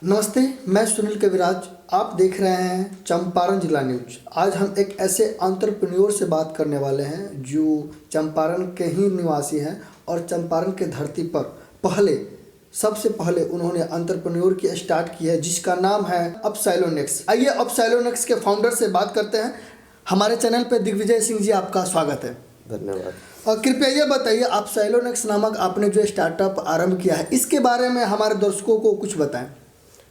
नमस्ते, मैं सुनील कविराज। आप देख रहे हैं चंपारण जिला न्यूज। आज हम एक ऐसे एंटरप्रेन्योर से बात करने वाले हैं जो चंपारण के ही निवासी हैं और चंपारण के धरती पर सबसे पहले उन्होंने एंटरप्रेन्योर की स्टार्ट की है, जिसका नाम है अपसाइलोनेक्स। आइए अपसाइलोनेक्स के फाउंडर से बात करते हैं। हमारे चैनल पर दिग्विजय सिंह जी, आपका स्वागत है। धन्यवाद। और कृपया ये बताइए, अपसाइलोनेक्स नामक आपने जो स्टार्टअप आरंभ किया है, इसके बारे में हमारे दर्शकों को कुछ बताएं।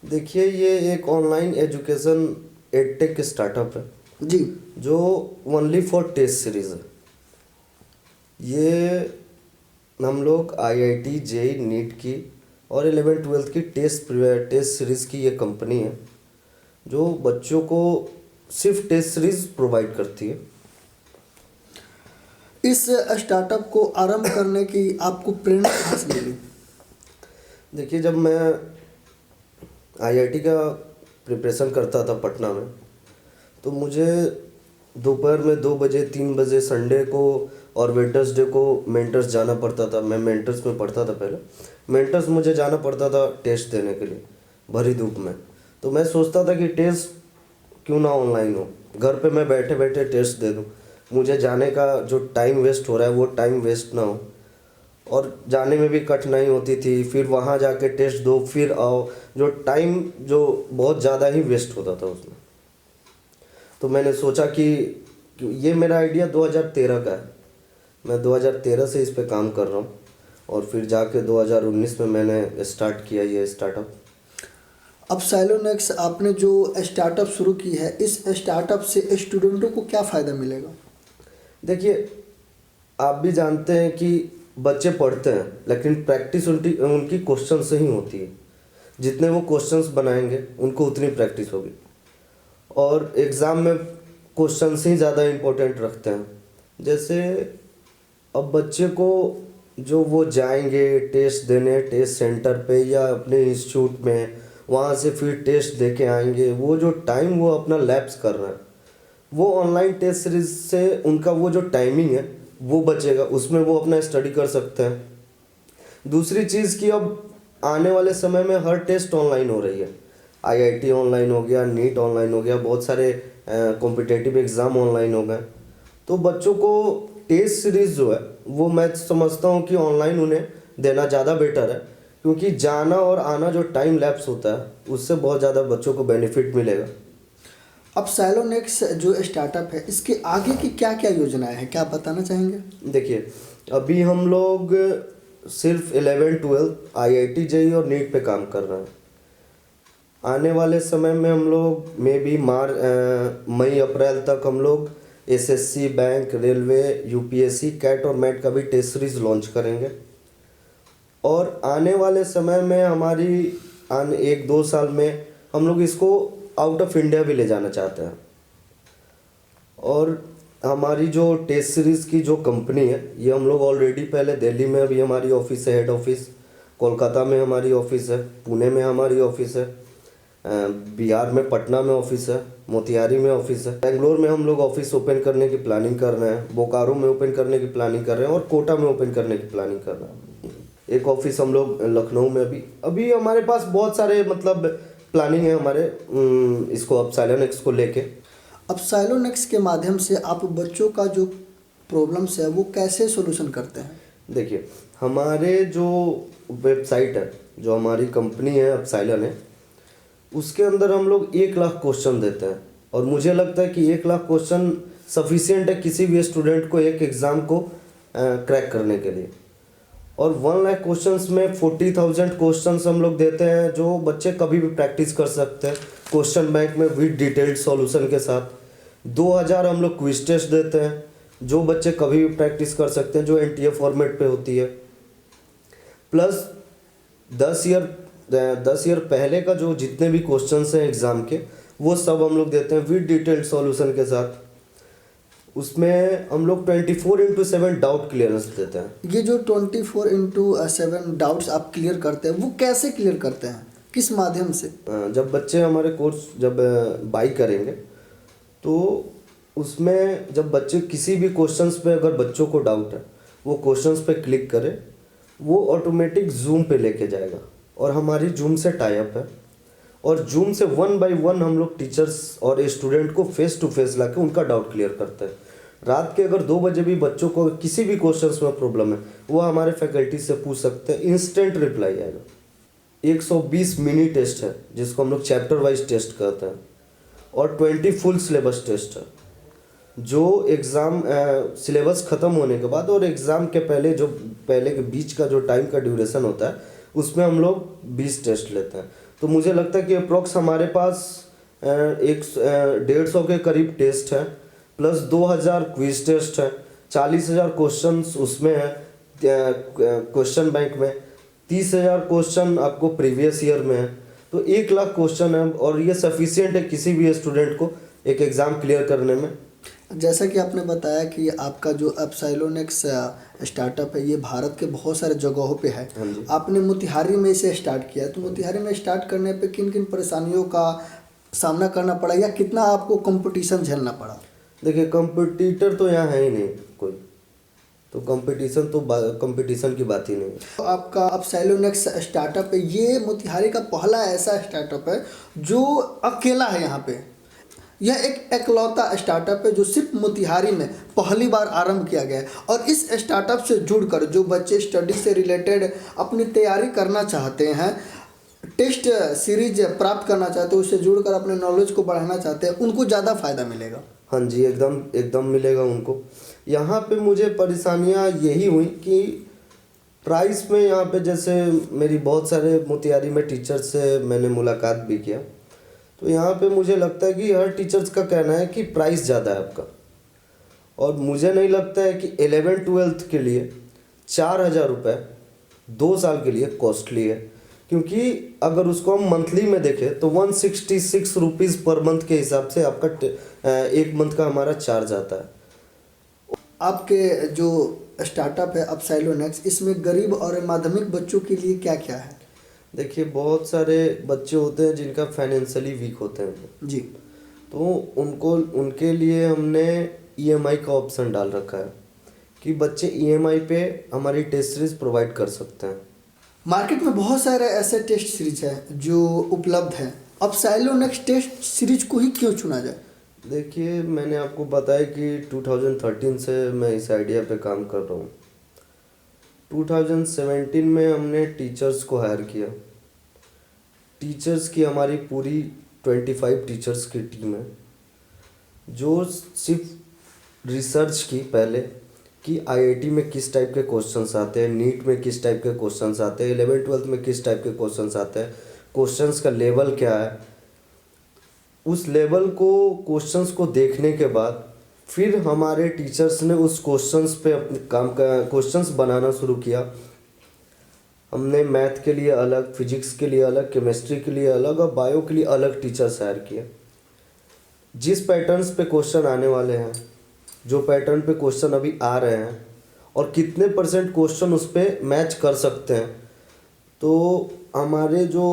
देखिए, ये एक ऑनलाइन एजुकेशन एडटेक स्टार्टअप है जी, जो ओनली फॉर टेस्ट सीरीज़ है। ये हम लोग आईआईटी जेईई नीट की और 11th-12th की टेस्ट सीरीज़ की ये कंपनी है जो बच्चों को सिर्फ टेस्ट सीरीज़ प्रोवाइड करती है। इस स्टार्टअप को आरंभ करने की आपको प्रेरणा कहाँ से मिली? देखिए, जब मैं आईआईटी का प्रिपरेशन करता था पटना में, तो मुझे दोपहर में 2 बजे 3 बजे संडे को और वेडनेसडे को मेंटर्स जाना पड़ता था। मैं मेंटर्स में पढ़ता था पहले। मेंटर्स मुझे जाना पड़ता था टेस्ट देने के लिए भरी धूप में। तो मैं सोचता था कि टेस्ट क्यों ना ऑनलाइन हो, घर पे मैं बैठे बैठे टेस्ट दे दूँ। मुझे जाने का जो टाइम वेस्ट हो रहा है वो टाइम वेस्ट ना हो, और जाने में भी कठिनाई होती थी। फिर वहाँ जाके टेस्ट दो, फिर आओ, जो टाइम जो बहुत ज़्यादा ही वेस्ट होता था उसमें। तो मैंने सोचा कि ये मेरा आइडिया 2013 का है। मैं 2013 से इस पे काम कर रहा हूँ और फिर जाके 2019 में मैंने स्टार्ट किया ये स्टार्टअप। अपसाइलोनेक्स आपने जो स्टार्टअप शुरू की है, इस स्टार्टअप से स्टूडेंटों को क्या फ़ायदा मिलेगा? देखिए, आप भी जानते हैं कि बच्चे पढ़ते हैं लेकिन प्रैक्टिस उनकी क्वेश्चन से ही होती है। जितने वो क्वेश्चंस बनाएंगे उनको उतनी प्रैक्टिस होगी, और एग्ज़ाम में क्वेश्चन ही ज़्यादा इम्पोर्टेंट रखते हैं। जैसे अब बच्चे को जो वो जाएंगे टेस्ट देने टेस्ट सेंटर पे या अपने इंस्टीट्यूट में, वहाँ से फिर टेस्ट देके आएंगे, वो जो टाइम वो अपना लैप्स कर रहे हैं, वो ऑनलाइन टेस्ट सीरीज से उनका वो जो टाइमिंग है वो बचेगा, उसमें वो अपना स्टडी कर सकते हैं। दूसरी चीज़ कि अब आने वाले समय में हर टेस्ट ऑनलाइन हो रही है। आईआईटी ऑनलाइन हो गया, नीट ऑनलाइन हो गया, बहुत सारे कॉम्पिटिटिव एग्ज़ाम ऑनलाइन हो गए। तो बच्चों को टेस्ट सीरीज़ जो है वो मैं समझता हूँ कि ऑनलाइन उन्हें देना ज़्यादा बेटर है, क्योंकि जाना और आना जो टाइम लैप्स होता है उससे बहुत ज़्यादा बच्चों को बेनिफिट मिलेगा। अपसाइलोनेक्स जो स्टार्टअप है, इसके आगे की क्या क्या योजनाएं हैं, क्या आप बताना चाहेंगे? देखिए, अभी हम लोग सिर्फ 11th-12th आईआईटी जेईई और नीट पे काम कर रहे हैं। आने वाले समय में हम लोग मे बी मई अप्रैल तक हम लोग SSC, bank, railway, UPSC, CAT और मैट का भी टेस्ट सीरीज लॉन्च करेंगे। और आने वाले समय में हमारी 1-2 साल में हम लोग इसको आउट ऑफ इंडिया भी ले जाना चाहते हैं। और हमारी जो टेस्ट सीरीज़ की जो कंपनी है, ये हम लोग ऑलरेडी पहले दिल्ली में अभी हमारी ऑफिस है, हेड ऑफिस, कोलकाता में हमारी ऑफिस है, पुणे में हमारी ऑफिस है, बिहार में पटना में ऑफिस है, मोतिहारी में ऑफिस है, बेंगलोर में हम लोग ऑफिस ओपन करने की प्लानिंग कर रहे हैं, बोकारो में ओपन करने की प्लानिंग कर रहे हैं और कोटा में ओपन करने की प्लानिंग कर रहे हैं। एक ऑफिस हम लोग लखनऊ में अभी हमारे पास बहुत सारे मतलब प्लानिंग है हमारे इसको अपसाइलोनेक्स को लेके। अपसाइलोनेक्स के माध्यम से आप बच्चों का जो प्रॉब्लम्स है वो कैसे सोल्यूशन करते हैं? देखिए, हमारे जो वेबसाइट है, जो हमारी कंपनी है अपसाइलन है, उसके अंदर हम लोग 1 लाख क्वेश्चन देते हैं। और मुझे लगता है कि 1 लाख क्वेश्चन सफिशिएंट है किसी भी स्टूडेंट को एक एग्ज़ाम को क्रैक करने के लिए। और 1 लाख क्वेश्चंस में 40,000 क्वेश्चंस हम लोग देते हैं जो बच्चे कभी भी प्रैक्टिस कर सकते हैं, क्वेश्चन बैंक में विद डिटेल्ड सॉल्यूशन के साथ। 2000 हम लोग क्विज टेस्ट देते हैं जो बच्चे कभी भी प्रैक्टिस कर सकते हैं, जो एनटीए फॉर्मेट पे होती है। प्लस 10 ईयर पहले का जो जितने भी क्वेश्चंस हैं एग्ज़ाम के, वो सब हम लोग देते हैं विद डिटेल्ड सॉल्यूशन के साथ। उसमें हम लोग 24/7 डाउट क्लियरेंस देते हैं। ये जो 24/7 डाउट्स आप क्लियर करते हैं, वो कैसे क्लियर करते हैं, किस माध्यम से? जब बच्चे हमारे कोर्स जब बाई करेंगे तो उसमें जब बच्चे किसी भी क्वेश्चंस पे अगर बच्चों को डाउट है, वो क्वेश्चंस पे क्लिक करें, वो ऑटोमेटिक जूम पे लेके जाएगा। और हमारी जूम से टाई अप है। और जूम से 1 बाय 1 हम लोग टीचर्स और स्टूडेंट को फेस टू फेस लाके उनका डाउट क्लियर करते हैं। रात के अगर 2 बजे भी बच्चों को किसी भी क्वेश्चंस में प्रॉब्लम है वो हमारे फैकल्टी से पूछ सकते हैं, इंस्टेंट रिप्लाई आएगा। 120 मिनी टेस्ट है जिसको हम लोग चैप्टर वाइज टेस्ट करते हैं, और 20 फुल सिलेबस टेस्ट है जो एग्ज़ाम सिलेबस ख़त्म होने के बाद और एग्ज़ाम के पहले के बीच का जो टाइम का ड्यूरेशन होता है उसमें हम लोग 20 टेस्ट लेते हैं। तो मुझे लगता है कि अप्रोक्स हमारे पास 150 के करीब टेस्ट है, प्लस 2000 क्विज टेस्ट है, 40,000 क्वेश्चंस उसमें है क्वेश्चन बैंक में, 30,000 क्वेश्चन आपको प्रीवियस ईयर में है। तो 1 लाख क्वेश्चन है और ये सफिशिएंट है किसी भी स्टूडेंट को एक एग्ज़ाम क्लियर करने में। जैसा कि आपने बताया कि आपका जो एप्सिलॉनिक्स स्टार्टअप है ये भारत के बहुत सारे जगहों पे है। हाँ जी। आपने मोतिहारी में इसे स्टार्ट किया, तो मोतिहारी में स्टार्ट करने पे किन किन परेशानियों का सामना करना पड़ा या कितना आपको कंपटीशन झेलना पड़ा? देखिए, कंपटीटर तो यहाँ है ही नहीं कोई, तो कंपटीशन की बात ही नहीं है। तो आपका एप्सिलॉनिक्स स्टार्टअप है, ये मोतिहारी का पहला ऐसा स्टार्टअप है जो अकेला है यहाँ पे। यह एक एकलौता स्टार्टअप है जो सिर्फ मोतिहारी में पहली बार आरंभ किया गया है। और इस स्टार्टअप से जुड़कर जो बच्चे स्टडी से रिलेटेड अपनी तैयारी करना चाहते हैं, टेस्ट सीरीज प्राप्त करना चाहते हैं, उससे जुड़कर अपने नॉलेज को बढ़ाना चाहते हैं, उनको ज़्यादा फ़ायदा मिलेगा। हाँ जी, एकदम मिलेगा उनको। यहाँ पे मुझे परेशानियाँ यही हुई कि प्राइस में, यहाँ पे जैसे मेरी बहुत सारे मोतिहारी में टीचर से मैंने मुलाकात भी किया, तो यहाँ पे मुझे लगता है कि हर टीचर्स का कहना है कि प्राइस ज़्यादा है आपका, और मुझे नहीं लगता है कि 11th-12th के लिए 4,000 रुपये 2 साल के लिए कॉस्टली है, क्योंकि अगर उसको हम मंथली में देखें तो 166 रुपीज़ पर मंथ के हिसाब से आपका 1 मंथ का हमारा चार्ज आता है। आपके जो स्टार्टअप है एप्सिलॉनिक्स, इसमें गरीब और माध्यमिक बच्चों के लिए क्या क्या है? देखिए, बहुत सारे बच्चे होते हैं जिनका फाइनेंशियली वीक होते हैं जी, तो उनके लिए हमने EMI का ऑप्शन डाल रखा है कि बच्चे EMI पे हमारी टेस्ट सीरीज प्रोवाइड कर सकते हैं। मार्केट में बहुत सारे ऐसे टेस्ट सीरीज हैं जो उपलब्ध हैं, एप्सिलॉनिक्स टेस्ट सीरीज को ही क्यों चुना जाए? देखिए, मैंने आपको बताया कि 2013 से मैं इस आइडिया पे काम कर रहा हूँ। 2017 में हमने टीचर्स को हायर किया। टीचर्स की हमारी पूरी 25 टीचर्स की टीम है जो सिर्फ रिसर्च की पहले कि IIT में किस टाइप के क्वेश्चंस आते हैं, नीट में किस टाइप के क्वेश्चंस आते हैं, 11th-12th में किस टाइप के क्वेश्चंस आते हैं, क्वेश्चंस का लेवल क्या है। उस लेवल को क्वेश्चंस को देखने के बाद फिर हमारे टीचर्स ने उस क्वेश्चंस पे अपने काम का क्वेश्चंस बनाना शुरू किया। हमने मैथ के लिए अलग, फिजिक्स के लिए अलग, केमिस्ट्री के लिए अलग और बायो के लिए अलग टीचर्स हायर किए। जिस पैटर्न्स पे क्वेश्चन आने वाले हैं, जो पैटर्न पे क्वेश्चन अभी आ रहे हैं और कितने % क्वेश्चन उस पर मैच कर सकते हैं, तो हमारे जो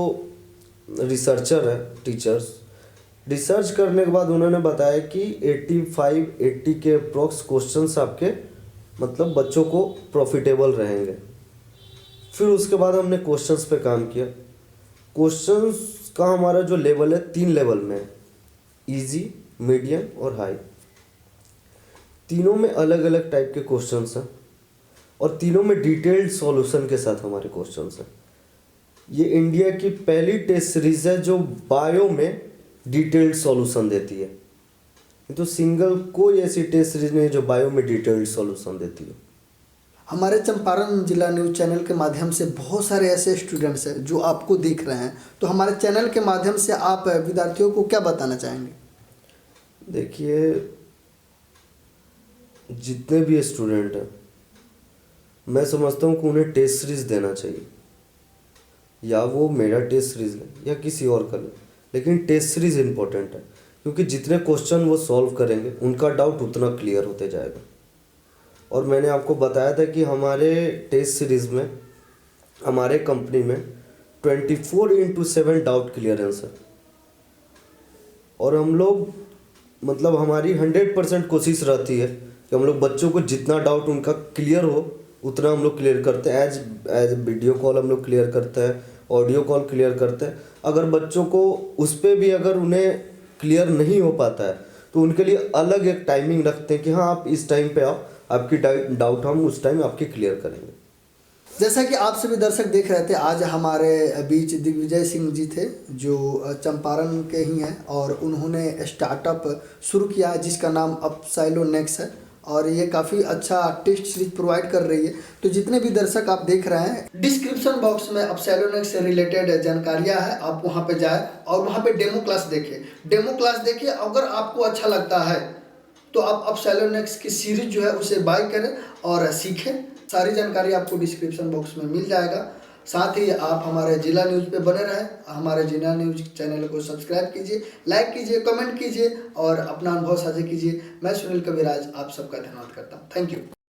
रिसर्चर हैं टीचर्स, रिसर्च करने के बाद उन्होंने बताया कि 85-80 के अप्रॉक्स क्वेश्चंस आपके मतलब बच्चों को प्रॉफिटेबल रहेंगे। फिर उसके बाद हमने क्वेश्चंस पे काम किया। क्वेश्चंस का हमारा जो लेवल है 3 लेवल में है, ईजी, मीडियम और हाई। तीनों में अलग अलग टाइप के क्वेश्चंस हैं और तीनों में डिटेल्ड सॉल्यूशन के साथ हमारे क्वेश्चंस हैं। ये इंडिया की पहली टेस्ट सीरीज है जो बायो में डिटेल्ड सॉल्यूशन देती है। ये तो सिंगल कोई ऐसी टेस्ट सीरीज नहीं है जो बायो में डिटेल्ड सॉल्यूशन देती है। हमारे चंपारण जिला न्यूज़ चैनल के माध्यम से बहुत सारे ऐसे स्टूडेंट्स हैं जो आपको देख रहे हैं, तो हमारे चैनल के माध्यम से आप विद्यार्थियों को क्या बताना चाहेंगे? देखिए, जितने भी स्टूडेंट हैं, मैं समझता हूँ कि उन्हें टेस्ट सीरीज देना चाहिए, या वो मेरा टेस्ट सीरीज ले या किसी और का ले, लेकिन टेस्ट सीरीज इम्पोर्टेंट है क्योंकि जितने क्वेश्चन वो सॉल्व करेंगे उनका डाउट उतना क्लियर होते जाएगा। और मैंने आपको बताया था कि हमारे टेस्ट सीरीज़ में, हमारे कंपनी में 24/7 डाउट क्लियरेंस है और हम लोग मतलब हमारी 100% कोशिश रहती है कि हम लोग बच्चों को जितना डाउट उनका क्लियर हो उतना हम लोग क्लियर करते हैं। एज वीडियो कॉल हम लोग क्लियर करते हैं, ऑडियो कॉल क्लियर करते हैं, अगर बच्चों को उस पर भी अगर उन्हें क्लियर नहीं हो पाता है तो उनके लिए अलग एक टाइमिंग रखते हैं कि हाँ आप इस टाइम पे आओ, आपकी डाउट हम उस टाइम आपकी क्लियर करेंगे। जैसा कि आप सभी दर्शक देख रहे थे, आज हमारे बीच दिग्विजय सिंह जी थे जो चंपारण के ही हैं और उन्होंने स्टार्टअप शुरू किया है जिसका नाम अपसाइलोनेक्स है और ये काफ़ी अच्छा टेस्ट सीरीज प्रोवाइड कर रही है। तो जितने भी दर्शक आप देख रहे हैं, डिस्क्रिप्शन बॉक्स में अपसाइलोनेक्स से रिलेटेड जानकारियां हैं, आप वहां पे जाए और वहां पे डेमो क्लास देखिए। अगर आपको अच्छा लगता है तो आप अपसाइलोनेक्स की सीरीज जो है उसे बाय करें और सीखें। सारी जानकारी आपको डिस्क्रिप्शन बॉक्स में मिल जाएगा। साथ ही आप हमारे जिला न्यूज़ पे बने रहें, हमारे जिला न्यूज़ चैनल को सब्सक्राइब कीजिए, लाइक कीजिए, कमेंट कीजिए और अपना अनुभव साझा कीजिए। मैं सुनील कविराज आप सबका धन्यवाद करता हूँ। Thank you.